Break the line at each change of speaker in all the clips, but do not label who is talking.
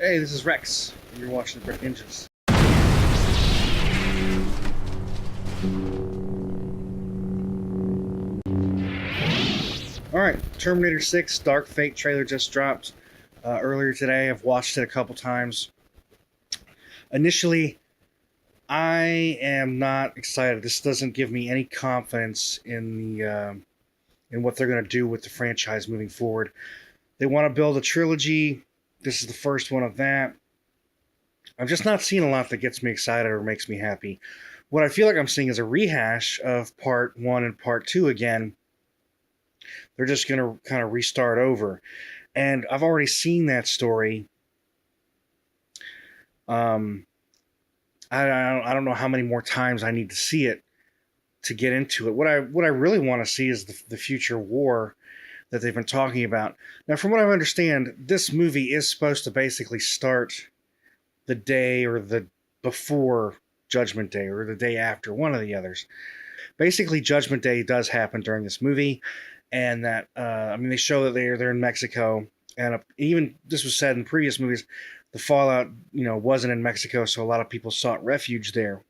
Hey, this is Rex, and you're watching the Brick Ninjas. Alright, Terminator 6 Dark Fate trailer just dropped earlier today. I've watched it a couple times. Initially, I am not excited. This doesn't give me any confidence in what they're going to do with the franchise moving forward. They want to build a trilogy. This is the first one of that. I'm just not seeing a lot that gets me excited or makes me happy. What I feel like I'm seeing is a rehash of part one and part two again. They're just going to kind of restart over. And I've already seen that story. Um, I don't know how many more times I need to see it to get into it. What I really want to see is the future war that they've been talking about. Now, from what I understand, this movie is supposed to basically start the day or the before Judgment Day or the day after, one of the others. Basically, Judgment Day does happen during this movie, and that they show that they're in Mexico, and even this was said in previous movies, the fallout wasn't in Mexico, so a lot of people sought refuge there,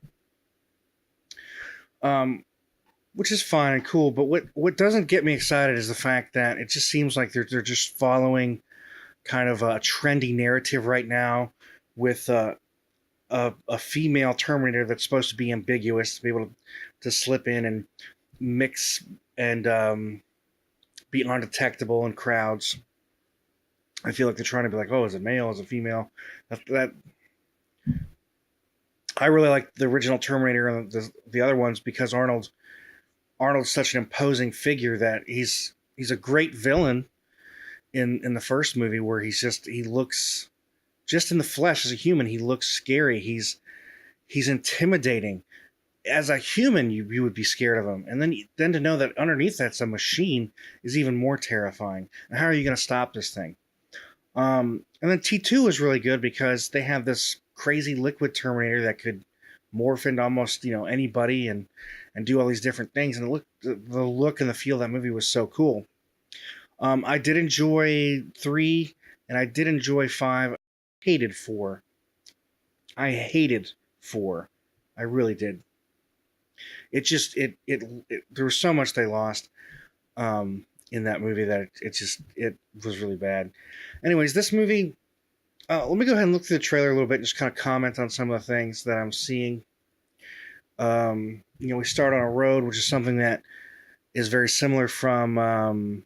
which is fine and cool. But what doesn't get me excited is the fact that it just seems like they're just following kind of a trendy narrative right now with a female Terminator that's supposed to be ambiguous, to be able to slip in and mix and be undetectable in crowds. I feel like they're trying to be like, oh, is it male? Is it female? That I really like the original Terminator and the other ones because Arnold's such an imposing figure that he's a great villain in the first movie where he looks just in the flesh as a human. He looks scary. He's intimidating. As a human, you would be scared of him, and then to know that underneath that's a machine is even more terrifying. And how are you going to stop this thing? And then T2 is really good because they have this crazy liquid Terminator that could morph into almost anybody and do all these different things. And the look and the feel of that movie was so cool. I did enjoy 3, and I did enjoy 5. Hated 4. I hated 4. I really did. It just there was so much they lost in that movie that it was really bad. Anyways, this movie. Let me go ahead and look through the trailer a little bit and just kind of comment on some of the things that I'm seeing. We start on a road, which is something that is very similar from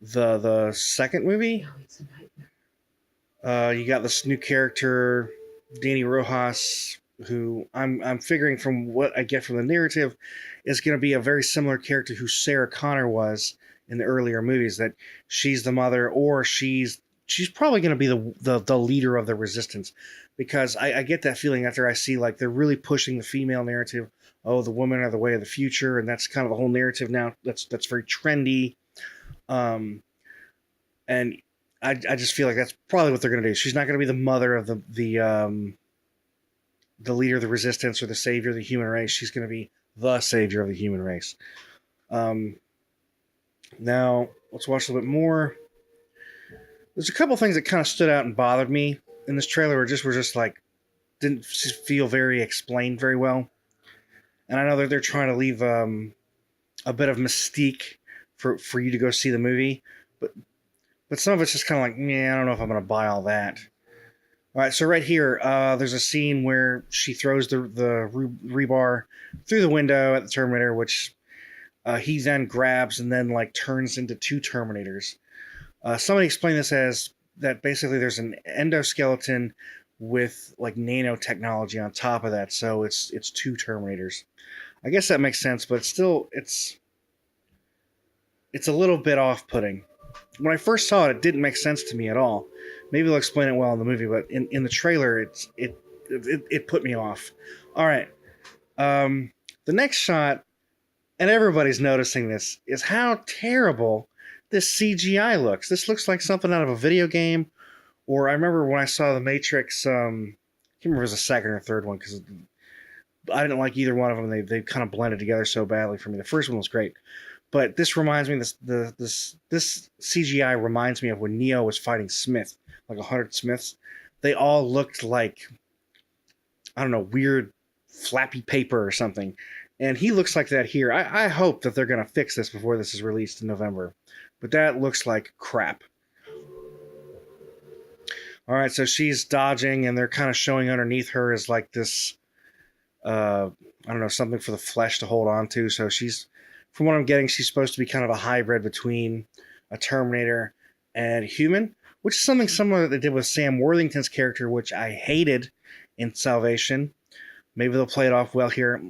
the second movie. You got this new character, Danny Rojas, who I'm figuring from what I get from the narrative is going to be a very similar character who Sarah Connor was in the earlier movies. That she's the mother, or she's probably going to be the leader of the resistance, because I get that feeling after I see like they're really pushing the female narrative. Oh, the women are the way of the future, and that's kind of the whole narrative now. That's very trendy, and I just feel like that's probably what they're going to do. She's not going to be the mother of the leader of the resistance or the savior of the human race. She's going to be the savior of the human race. Now, let's watch a little bit more. There's a couple things that kind of stood out and bothered me in this trailer, were just like didn't feel very explained very well. And I know that they're trying to leave a bit of mystique for you to go see the movie, but some of it's just kind of like, yeah, I don't know if I'm going to buy all that. All right, so right here, there's a scene where she throws the rebar through the window at the Terminator, which he then grabs and then like turns into 2 Terminators. Somebody explained this as that basically there's an endoskeleton with like nanotechnology on top of that, so it's 2 Terminators. I guess that makes sense, but still, it's a little bit off-putting. When I first saw it, it didn't make sense to me at all. Maybe they'll explain it well in the movie, but in the trailer, it put me off. All right, the next shot, and everybody's noticing this, is how terrible this CGI looks. This looks like something out of a video game, or I remember when I saw The Matrix. I can't remember if it was the second or third one because I didn't like either one of them. They kind of blended together so badly for me. The first one was great, But this reminds me, this CGI reminds me of when Neo was fighting Smith, like 100 Smiths. They all looked like, I don't know, weird flappy paper or something. And he looks like that here. I hope that they're going to fix this before this is released in November. But that looks like crap. All right, so she's dodging, and they're kind of showing underneath her is like this, I don't know, something for the flesh to hold on to. So she's, from what I'm getting, she's supposed to be kind of a hybrid between a Terminator and a human, which is something similar that they did with Sam Worthington's character, which I hated in Salvation. Maybe they'll play it off well here.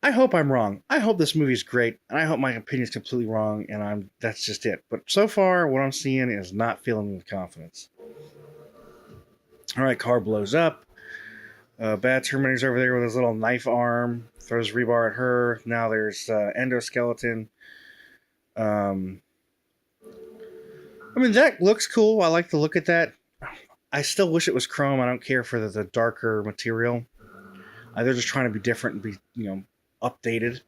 I hope I'm wrong. I hope this movie is great, and I hope my opinion is completely wrong, and that's just it. But so far, what I'm seeing is not filling me with confidence. All right, car blows up. Bad Terminator's over there with his little knife arm. Throws rebar at her. Now there's endoskeleton. I mean, that looks cool. I like to look at that. I still wish it was chrome. I don't care for the darker material. They're just trying to be different and be, updated.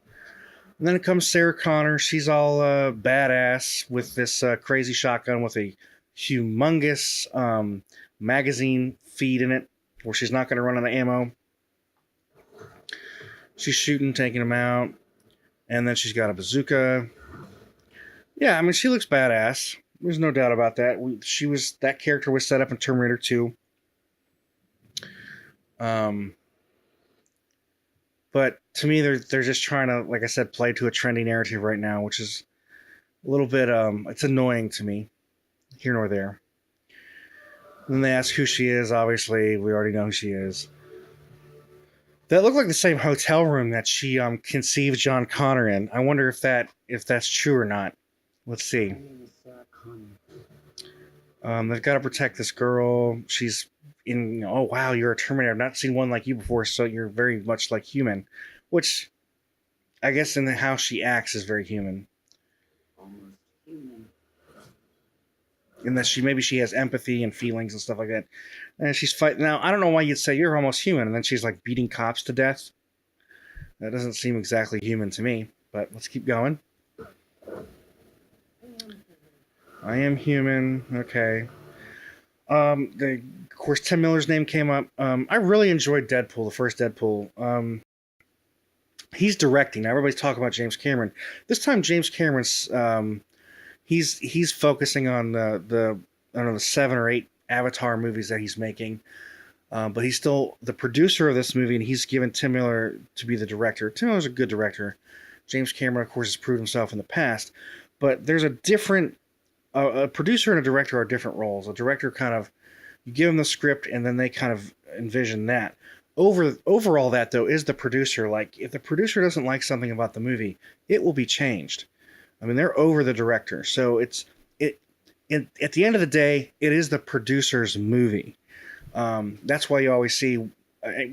And then it comes Sarah Connor. She's all badass with this crazy shotgun with a humongous magazine feed in it, where she's not going to run out of ammo. She's shooting, taking them out. And then she's got a bazooka. Yeah, I mean, she looks badass. There's no doubt about that. That character was set up in Terminator 2. But to me, they're just trying to, like I said, play to a trendy narrative right now, which is a little bit, it's annoying to me. Here nor there. And then they ask who she is. Obviously, we already know who she is. That looked like the same hotel room that she conceived John Connor in. I wonder if that's true or not. Let's see. They've got to protect this girl. She's in. Oh wow, you're a Terminator. I've not seen one like you before, so you're very much like human, which I guess in how she acts is very human.
Almost human.
In that she has empathy and feelings and stuff like that. And she's fighting. Now, I don't know why you'd say you're almost human, and then she's like beating cops to death. That doesn't seem exactly human to me, but let's keep going. I am human. Okay. Of course, Tim Miller's name came up. I really enjoyed Deadpool, the first Deadpool. He's directing. Now, everybody's talking about James Cameron. This time, James Cameron's he's focusing on the I don't know, the 7 or 8 Avatar movies that he's making. But he's still the producer of this movie, and he's given Tim Miller to be the director. Tim Miller's a good director. James Cameron, of course, has proved himself in the past. But there's a different... a producer and a director are different roles. A director kind of... You give them the script, and then they kind of envision that. Overall, that, though, is the producer. Like, if the producer doesn't like something about the movie, it will be changed. I mean, they're over the director. So at the end of the day, it is the producer's movie. That's why you always see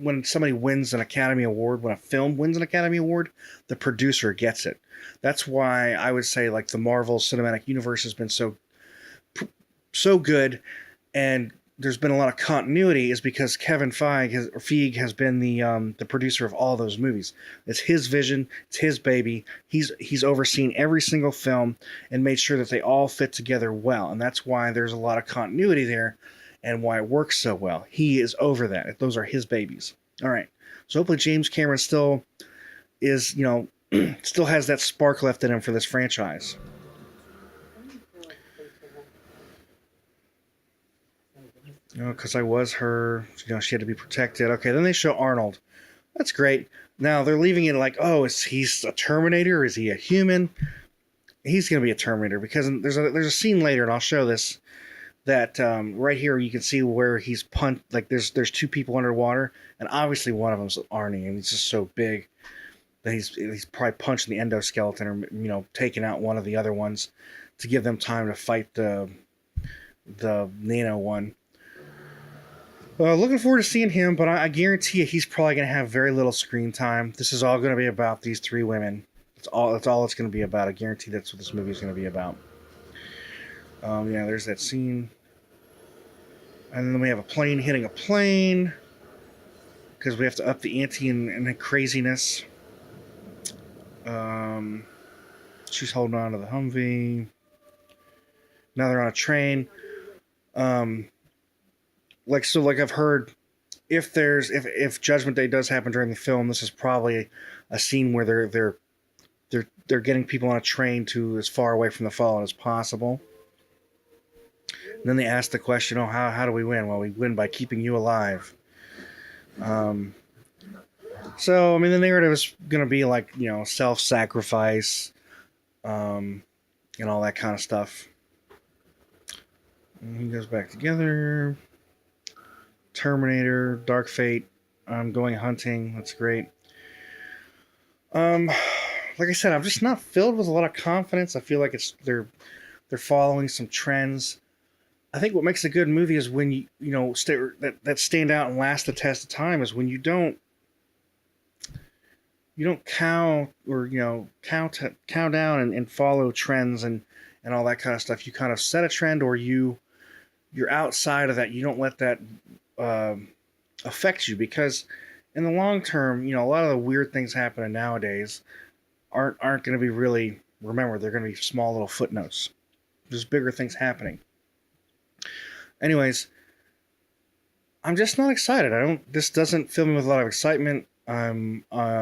when somebody wins an Academy Award, when a film wins an Academy Award, the producer gets it. That's why I would say like the Marvel Cinematic Universe has been so good, and there's been a lot of continuity, is because Kevin Feige has been the producer of all those movies. It's his vision, it's his baby. He's overseen every single film and made sure that they all fit together well, and that's why there's a lot of continuity there. And why it works so well. He is over that. Those are his babies. All right. So hopefully James Cameron still is, still has that spark left in him for this franchise. Because I was her, she had to be protected. Okay, then they show Arnold. That's great. Now they're leaving it like, oh, he's a Terminator? Is he a human? He's going to be a Terminator, because there's a scene later, and I'll show this, that right here you can see where he's punched. Like there's 2 people underwater, and obviously one of them's Arnie, and he's just so big that he's probably punching the endoskeleton, or taking out one of the other ones to give them time to fight the nano one. Looking forward to seeing him, but I guarantee you he's probably going to have very little screen time. This is all going to be about these 3 women. That's all it's going to be about. I guarantee that's what this movie is going to be about. Yeah, there's that scene. And then we have a plane hitting a plane, because we have to up the ante and the craziness. She's holding on to the Humvee. Now they're on a train. Um, like I've heard, if Judgment Day does happen during the film, this is probably a scene where they're getting people on a train to as far away from the fallen as possible. And then they ask the question, "Oh, how do we win?" Well, we win by keeping you alive. Um, so I mean, the narrative is going to be like self-sacrifice, um, and all that kind of stuff. And he goes back together. Terminator, Dark Fate. I'm going hunting. That's great. Um, like I said, I'm just not filled with a lot of confidence. I feel like they're following some trends. I think what makes a good movie is when that stand out and last the test of time is when you don't cow down and follow trends and all that kind of stuff. You kind of set a trend, or you're outside of that. You don't let that affect you, because in the long term, a lot of the weird things happening nowadays aren't going to be really remembered. They're going to be small little footnotes. There's bigger things happening. Anyways, I'm just not excited. This doesn't fill me with a lot of excitement. I don't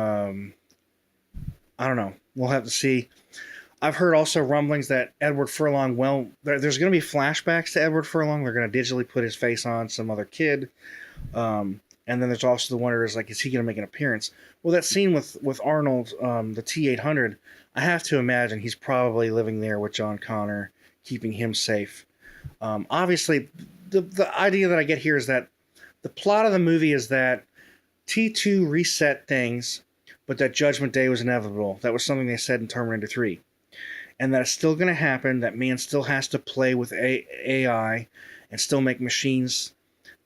know. We'll have to see. I've heard also rumblings that Edward Furlong, there's going to be flashbacks to Edward Furlong. They're going to digitally put his face on some other kid. And then there's also the wonder is, like, is he going to make an appearance? Well, that scene with Arnold, the T-800, I have to imagine he's probably living there with John Connor, keeping him safe. Obviously, the idea that I get here is that the plot of the movie is that T2 reset things, but that Judgment Day was inevitable. That was something they said in Terminator 3. And that it's still going to happen, that man still has to play with AI and still make machines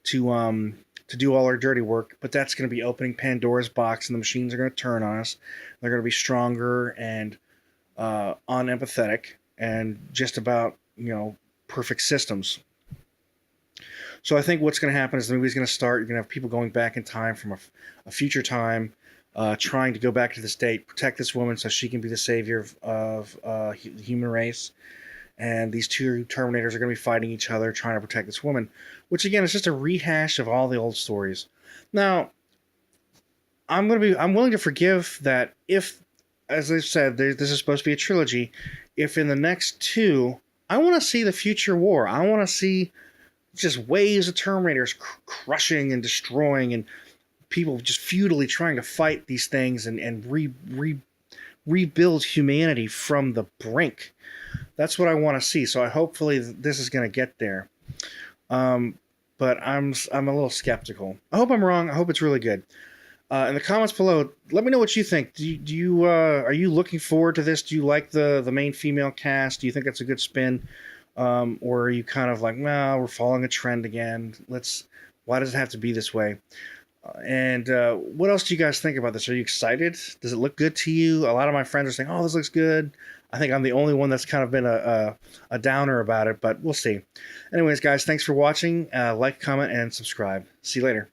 to do all our dirty work, but that's going to be opening Pandora's box, and the machines are going to turn on us. They're going to be stronger and unempathetic and just about, perfect systems. So I think what's going to happen is the movie's going to start. You're going to have people going back in time from a future time, trying to go back to this date, protect this woman so she can be the savior of the human race. And these two Terminators are going to be fighting each other, trying to protect this woman, which again is just a rehash of all the old stories. Now, I'm willing to forgive that if, as I've said, this is supposed to be a trilogy. If in the next two, I want to see the future war. I want to see just waves of Terminators crushing and destroying, and people just futilely trying to fight these things and rebuild humanity from the brink. That's what I want to see. So hopefully this is going to get there. But I'm a little skeptical. I hope I'm wrong. I hope it's really good. In the comments below, let me know what you think. Do you are you looking forward to this? Do you like the main female cast? Do you think it's a good spin? Or are you kind of like, nah, we're following a trend again. Why does it have to be this way? And what else do you guys think about this? Are you excited? Does it look good to you? A lot of my friends are saying, oh, this looks good. I think I'm the only one that's kind of been a downer about it, but we'll see. Anyways, guys, thanks for watching. Like, comment, and subscribe. See you later.